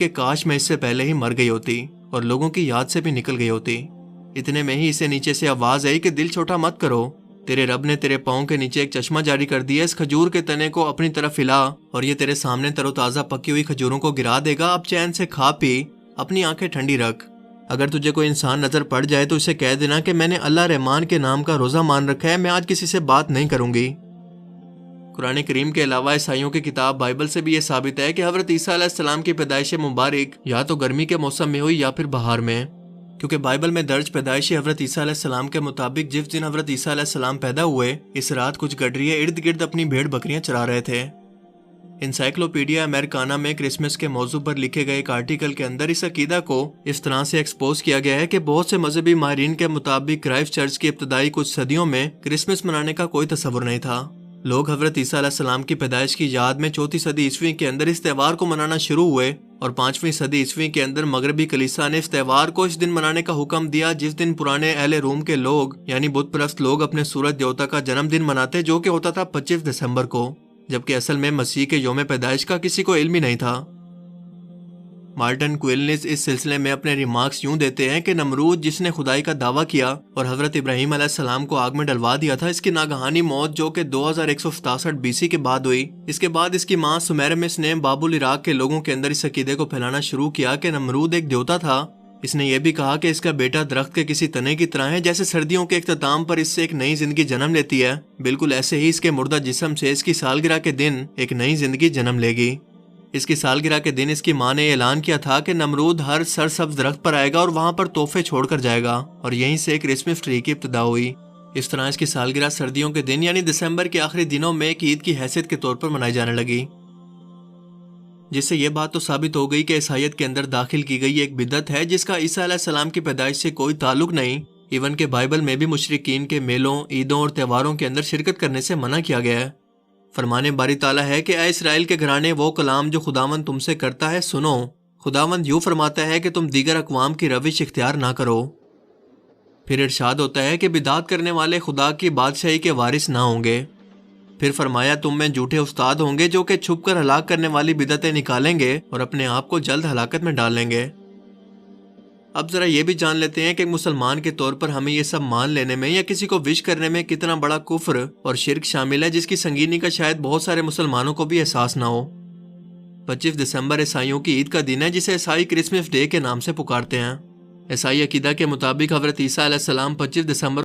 کہ کاش میں اس سے پہلے ہی مر گئی ہوتی اور لوگوں کی یاد سے بھی نکل گئی ہوتی۔ اتنے میں ہی اسے نیچے سے آواز آئی کہ دل چھوٹا مت کرو، تیرے رب نے تیرے پاؤں کے نیچے ایک چشمہ جاری کر دیا، اس کھجور کے تنے کو اپنی طرف ہلا اور یہ تیرے سامنے تر و تازہ پکی ہوئی کھجوروں کو گرا دے گا۔ اب چین سے کھا پی، اپنی آنکھیں ٹھنڈی رکھ۔ اگر تجھے کوئی انسان نظر پڑ جائے تو اسے کہہ دینا کہ میں نے اللہ رحمان کے نام کا روزہ مان رکھا ہے، میں آج کسی سے بات نہیں کروں گی۔ قرآن کریم کے علاوہ عیسائیوں کی کتاب بائبل سے بھی یہ ثابت ہے کہ حضرت عیسیٰ علیہ السلام کی پیدائش مبارک یا تو گرمی کے موسم میں ہوئی یا پھر بہار میں، کیونکہ بائبل میں درج پیدائش حضرت عیسیٰ علیہ السلام کے مطابق جس دن حضرت عیسیٰ علیہ السلام پیدا ہوئے، اس رات کچھ گڈریے ارد گرد اپنی بھیڑ بکریاں چرا رہے تھے۔ انسائکلوپیڈیا امریکانا میں کرسمس کے موضوع پر لکھے گئے ایک آرٹیکل کے اندر اس عقیدہ کو اس طرح سے ایکسپوز کیا گیا ہے کہ بہت سے مذہبی ماہرین کے مطابق کرائسٹ چرچ کی ابتدائی کچھ صدیوں میں کرسمس منانے کا کوئی تصور نہیں تھا۔ لوگ حضرت عیسیٰ علیہ السلام کی پیدائش کی یاد میں 4 صدی عیسوی کے اندر اس تہوار کو منانا شروع ہوئے اور 5ویں صدی عیسوی کے اندر مغربی کلیسا نے اس تہوار کو اس دن منانے کا حکم دیا جس دن پرانے اہل روم کے لوگ یعنی بت پرست لوگ اپنے سورج دیوتا کا جنم دن مناتے، جو کہ ہوتا تھا 25 دسمبر کو، جبکہ اصل میں مسیح کے یوم پیدائش کا کسی کو علم ہی نہیں تھا۔ مارٹن کوئلنز اس سلسلے میں اپنے ریمارکس یوں دیتے ہیں کہ نمرود جس نے خدائی کا دعویٰ کیا اور حضرت ابراہیم علیہ السلام کو آگ میں ڈلوا دیا تھا، اس کی ناگہانی موت جو کہ 2167 BC کے بعد ہوئی، اس کے بعد اس کی ماں سمیرمس نے باب العراق کے لوگوں کے اندر اس عقیدے کو پھیلانا شروع کیا کہ نمرود ایک دیوتا تھا۔ اس نے یہ بھی کہا کہ اس کا بیٹا درخت کے کسی تنے کی طرح ہے، جیسے سردیوں کے اختتام پر اس سے ایک نئی زندگی جنم لیتی ہے، بالکل ایسے ہی اس کے مردہ جسم سے اس کی سالگرہ کے دن ایک نئی زندگی جنم لے گی۔ اس کی سالگرہ کے دن اس کی ماں نے اعلان کیا تھا کہ نمرود ہر سرسبز درخت پر آئے گا اور وہاں پر تحفے چھوڑ کر جائے گا، اور یہیں سے کرسمس ٹری کی ابتدا ہوئی۔ اس طرح اس کی سالگرہ سردیوں کے دن یعنی دسمبر کے آخری دنوں میں ایک عید کی حیثیت کے طور پر منائی جانے لگی، جس سے یہ بات تو ثابت ہو گئی کہ عیسائیت کے اندر داخل کی گئی ایک بدعت ہے جس کا عیسیٰ علیہ السلام کی پیدائش سے کوئی تعلق نہیں۔ ایون کہ بائبل میں بھی مشرکین کے میلوں، عیدوں اور تہواروں کے اندر شرکت کرنے سے منع کیا گیا ہے۔ فرمان باری تعالیٰ ہے کہ اے اسرائیل کے گھرانے، وہ کلام جو خداوند تم سے کرتا ہے سنو۔ خداوند یوں فرماتا ہے کہ تم دیگر اقوام کی روش اختیار نہ کرو۔ پھر ارشاد ہوتا ہے کہ بدعت کرنے والے خدا کی بادشاہی کے وارث نہ ہوں گے۔ پھر فرمایا تم میں جھوٹے استاد ہوں گے جو کہ چھپ کر ہلاک کرنے والی بدعتیں نکالیں گے اور اپنے آپ کو جلد ہلاکت میں ڈال لیں گے۔ اب ذرا یہ بھی جان لیتے ہیں کہ مسلمان کے طور پر ہمیں یہ سب مان لینے میں یا کسی کو وش کرنے میں کتنا بڑا کفر اور شرک شامل ہے، جس کی سنگینی کا شاید بہت سارے مسلمانوں کو بھی احساس نہ ہو۔ 25 دسمبر عیسائیوں کی عید کا دن ہے جسے عیسائی کرسمس ڈے کے نام سے پکارتے ہیں۔ عیسائی عقیدہ کے مطابق حضرت عیسیٰ علیہ السلام 25 دسمبر